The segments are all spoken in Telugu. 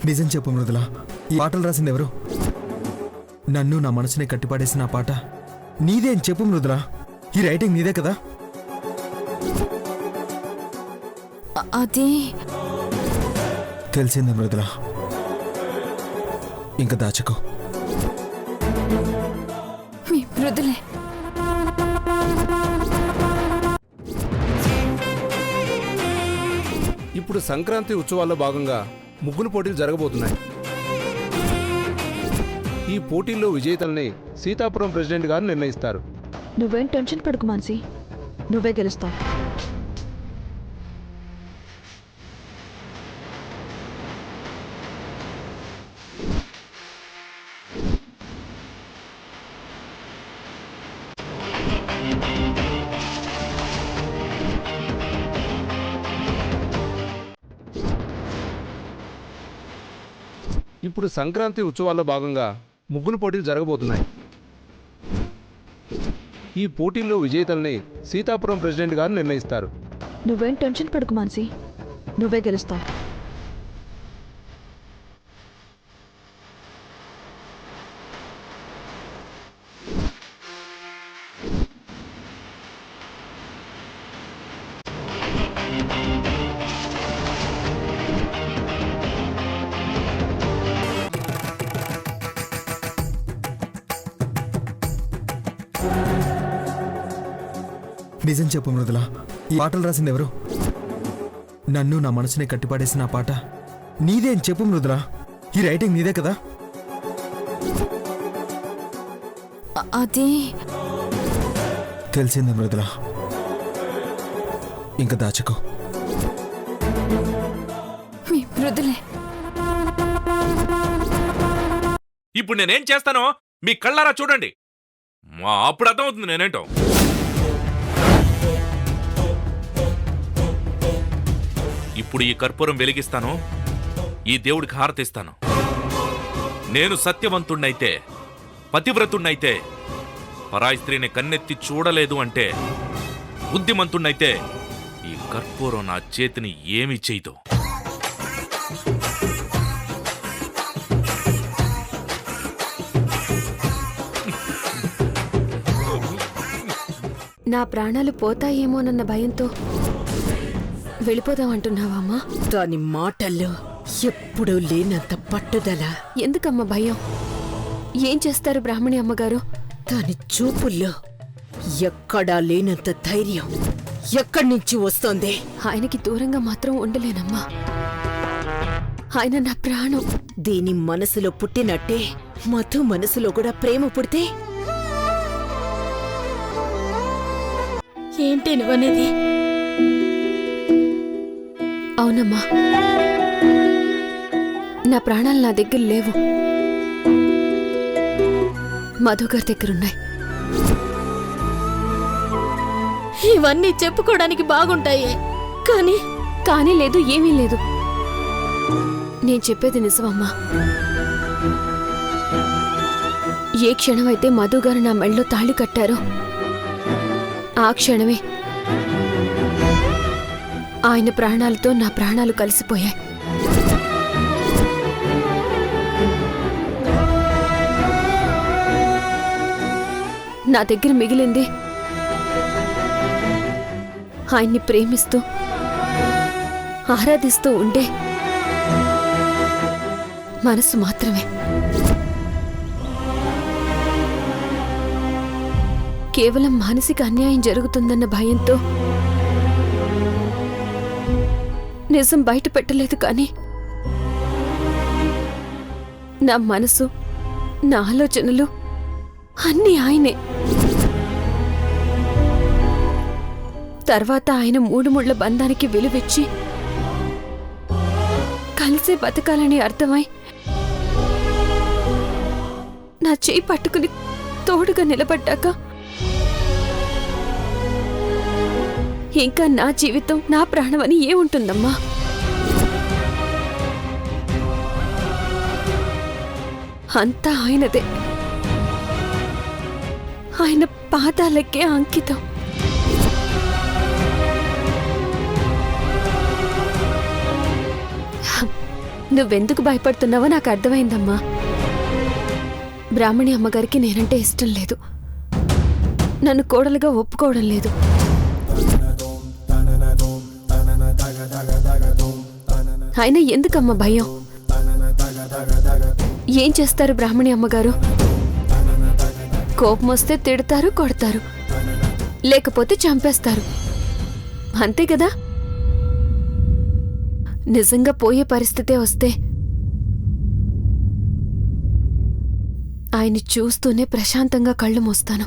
నిజం చెప్పు మృదుల, ఈ పాటలు రాసింది ఎవరు? నన్ను నా మనసుని కట్టిపాడేసిన ఆ పాట నీదే అని చెప్పు మృదుల. ఈ రైటింగ్ నీదే కదా? అది తెలిసిందే మృదుల, ఇంకా దాచుకో. మీ మృదులే. ఇప్పుడు సంక్రాంతి ఉత్సవాల్లో భాగంగా ముగ్గులు పోటీలు జరగబోతున్నాయి. ఈ పోటీల్లో విజేతల్ని సీతాపురం ప్రెసిడెంట్ గారు నిర్ణయిస్తారు. నువ్వేం టెన్షన్ పడకు మాన్సి, నువ్వే గెలుస్తావు. ఇప్పుడు సంక్రాంతి ఉత్సవాల్లో భాగంగా ముగ్గులు పోటీలు జరగబోతున్నాయి. ఈ పోటీల్లో విజేతల్ని సీతాపురం ప్రెసిడెంట్ గారు నిర్ణయిస్తారు. నువ్వేం టెన్షన్ పడకు మాన్సి, నువ్వే గెలుస్తావు. నిజం చెప్పు మృదుల, ఈ పాటలు రాసింది ఎవరు? నన్ను నా మనసుని కట్టిపాడేసిన ఆ పాట నీదే అని చెప్పు మృదుల. ఈ రైటింగ్ నీదే కదా? అది తెలిసిందే మృదుల, ఇంకా దాచుకో. మీ మృదులే. ఇప్పుడు నేనేం చేస్తానో మీ కళ్ళారా చూడండి. అప్పుడు అర్థమవుతుంది నేనేంటో. ఇప్పుడు ఈ కర్పూరం వెలిగిస్తాను, ఈ దేవుడికి హారతిస్తాను. నేను సత్యవంతుణ్ణైతే, పతివ్రతుణ్ణైతే, పరాయి స్త్రీని కన్నెత్తి చూడలేదు అంటే, బుద్ధిమంతుణ్ణైతే ఈ కర్పూరం నా చేతిని ఏమీ చేయదు. నా ప్రాణాలు పోతాయేమోనన్న భయంతో వెళ్ళిపోదామంటున్నావా అమ్మా? దాని మాటల్లో ఎప్పుడూ లేనంత పట్టుదల. ఎందుకమ్మా భయం? ఏం చేస్తారు బ్రాహ్మణి అమ్మగారు? దాని చూపుల్లో ఎక్కడా లేనంత ధైర్యం ఎక్కడి నుంచి వస్తోంది? ఆయనకి దూరంగా మాత్రం ఉండలేనమ్మా. ఆయన నా ప్రాణం. దీని మనసులో పుట్టినట్టే మధు మనసులో కూడా ప్రేమ పుడితే ఏంటి నువ్వనేది? అవునమ్మా, నా ప్రాణాలు నా దగ్గర లేవు, మధుగారి దగ్గరున్నాయి. ఇవన్నీ చెప్పుకోవడానికి బాగుంటాయి, కానీ కానీ లేదు, ఏమీ లేదు. నేను చెప్పేది నిజమమ్మా. ఏ క్షణమైతే మధుగారు నా మెళ్ళలో తాళి కట్టారో ఆ క్షణమే ఆయన ప్రాణాలతో నా ప్రాణాలు కలిసిపోయాయి. నా దగ్గర మిగిలింది ఆయన్ని ప్రేమిస్తూ ఆరాధిస్తూ ఉండే మనసు మాత్రమే. కేవలం మానసిక అన్యాయం జరుగుతుందన్న భయంతో నిజం బయట పెట్టలేదు. కానీ నా మనసు, నా ఆలోచనలు అన్నీ ఆయనే. తర్వాత ఆయన మూడు ముళ్ల బంధానికి విలువిచ్చి కలిసే బతకాలని అర్థమై నా చేయి పట్టుకుని తోడుగా నిలబడ్డాక ఇంకా నా జీవితం, నా ప్రాణమని ఏముంటుందమ్మా? అంతా ఆయనదే. ఆయన పాదాలకే అంకితం. నువ్వెందుకు భయపడుతున్నావో నాకు అర్థమైందమ్మా. బ్రాహ్మణి అమ్మగారికి నేనంటే ఇష్టం లేదు, నన్ను కోడలుగా ఒప్పుకోవడం లేదు. అయినా ఎందుకమ్మా భయం? ఏం చేస్తారు బ్రాహ్మణి అమ్మగారు? కోపం వస్తే తిడతారు, కొడతారు, లేకపోతే చంపేస్తారు, అంతే కదా. నిజంగా పోయే పరిస్థితే వస్తే ఆయన్ని చూస్తూనే ప్రశాంతంగా కళ్ళు మూస్తాను.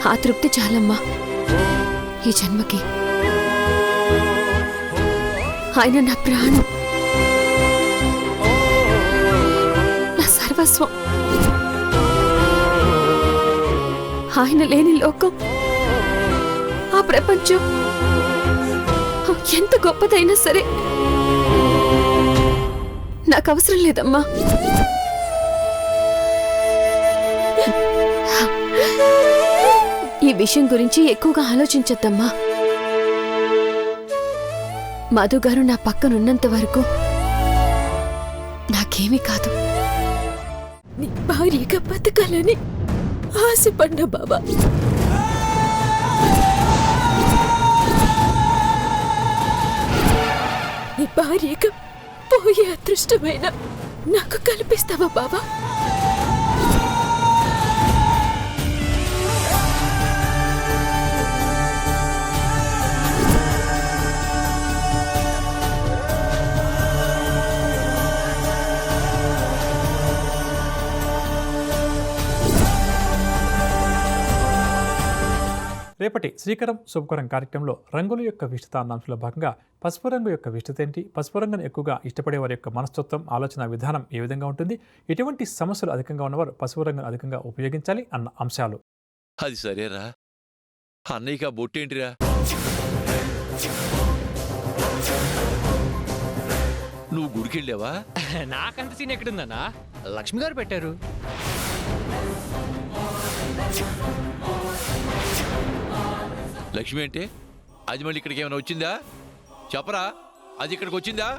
ఆ తృప్తి చాలమ్మా ఈ జన్మకి. ఆయన నా ప్రాణం, నా సర్వస్వం. ఆయన లేని లోకం, ఆ ప్రపంచం ఎంత గొప్పదైనా సరే నాకు అవసరం లేదమ్మా. ఈ విషయం గురించి ఎక్కువగా ఆలోచించద్దమ్మా. మధు గారు నా పక్కనున్నంత వరకు నాకేమీ కాదు. నీ భార్యగా బతకాలని ఆశపడ్డా బాబా. నీ భార్యగా పోయే అదృష్టమైన నాకు కల్పిస్తావా బాబా? రేపటి శ్రీకరం శుభకరం కార్యక్రమంలో రంగుల యొక్క విశిష్టత అన్న అంశంలో భాగంగా పసుపు రంగు యొక్క విశిష్టత ఏంటి, పసుపు రంగును ఎక్కువగా ఇష్టపడే వారి యొక్క మనస్తత్వం, ఆలోచన విధానం ఏ విధంగా ఉంటుంది, ఎటువంటి సమస్యలు అధికంగా ఉన్నవారు పసుపు రంగును అధికంగా ఉపయోగించాలి అన్న అంశాలు. అది సరేరా, అన్నయ్యకి ఆ బొట్టేంటిరా? నువ్వు గుడికెళ్ళావా? నాకంత సీన్ ఎక్కడుందన్నా, లక్ష్మి గారు పెట్టారు. లక్ష్మి అంటే అది మళ్ళీ ఇక్కడికి ఏమైనా వచ్చిందా? చెప్పరా, అది ఇక్కడికి వచ్చిందా?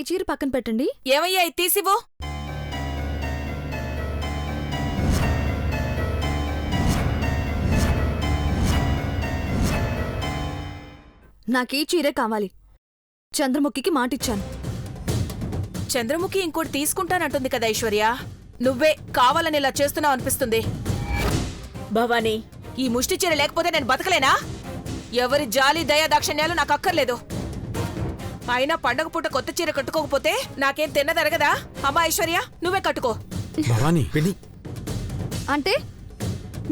ఈ చీర పక్కన పెట్టండి. ఏమయ్యా ఇది తీసివో. నాకీ చీరే కావాలి. చంద్రముఖికి మాటిచ్చాను. చంద్రముఖి ఇంకోటి తీసుకుంటానంటుంది కదా ఐశ్వర్య. నువ్వే కావాలని ఇలా చేస్తున్నావు అనిపిస్తుంది. భవానీ, ఈ ముష్టి చీర లేకపోతే నేను బతకలేనా? ఎవరి జాలి దయ దాక్షణ్యాలు నాకు అక్కర్లేదు. అయినా పండగ పూట కొత్త చీర కట్టుకోకపోతే నాకేం తిన్నదరగదా? అమ్మా ఐశ్వర్య, నువ్వే కట్టుకో. అంటే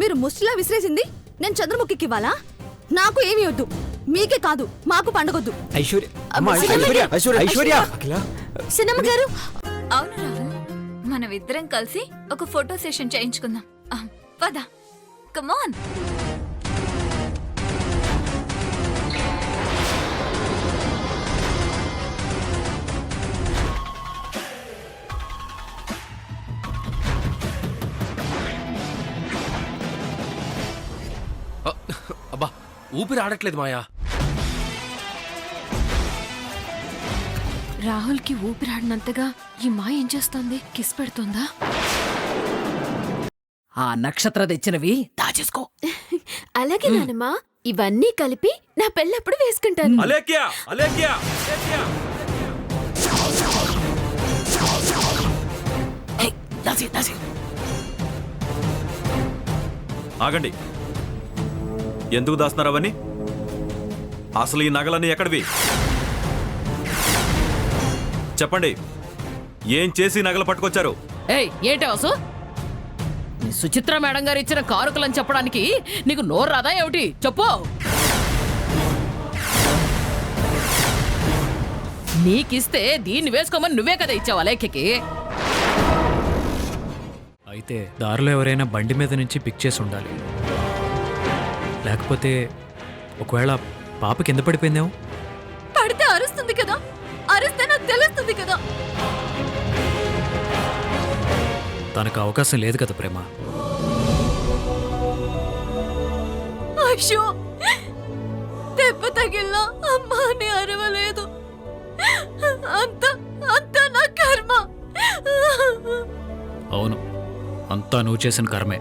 మీరు ముష్టిలా విసిరేసింది నేను చంద్రముఖికి ఇవ్వాలా? నాకు ఏమీ వద్దు. మీకే కాదు, మాకు పండగొద్దు. సినమ్మ గారు, అవును రాహుల్, మనమిద్దరం కలిసి ఒక ఫోటో సెషన్ చేయించుకుందాం. పద, కమాన్. అబ్బా, ఊపిరి ఆడట్లేదు మాయా. రాహుల్కి ఊపిరాడినంతగా ఈ మాయ ఏం చేస్తోంది? కిస్ పెడుతోందా? ఆ నక్షత్ర తెచ్చినవి దాచేసుకో. అలాగే నానమ్మా, ఇవన్నీ కలిపి నా పెళ్ళప్పుడు వేసుకుంటాను. అలేఖ్యా, అలేఖ్యా, అలేఖ్యా. ఆగండి, ఎందుకు దాస్తున్నారు అవన్నీ? అసలు ఈ నగలన్నీ ఎక్కడివి? చెప్పండి, ఏం చేసి నగలు పట్టుకొచ్చారు? ఏంటి వాసు, సుచిత్ర మేడం గారు ఇచ్చిన కారుకలని చెప్పడానికి నీకు నోరు రాదా ఏమిటి? చెప్పు. నీకిస్తే దీన్ని వేసుకోమని నువ్వే కదా ఇచ్చావా లేఖకి? అయితే దారిలో ఎవరైనా బండి మీద నుంచి పిక్ చేసి ఉండాలి. లేకపోతే ఒకవేళ పాప కింద పడిపోయిందేమో. పడితే అరుస్తుంది కదా, అరిస్తే నాకు తెలుస్తుంది కదా. తనకు అవకాశం లేదు కదా ప్రేమ. వైషు దెబ్బ తగిలినా అమ్మా అని అరవలేదు. అంత నా కర్మ. అవును, అంతా నువ్వు చేసిన కర్మే.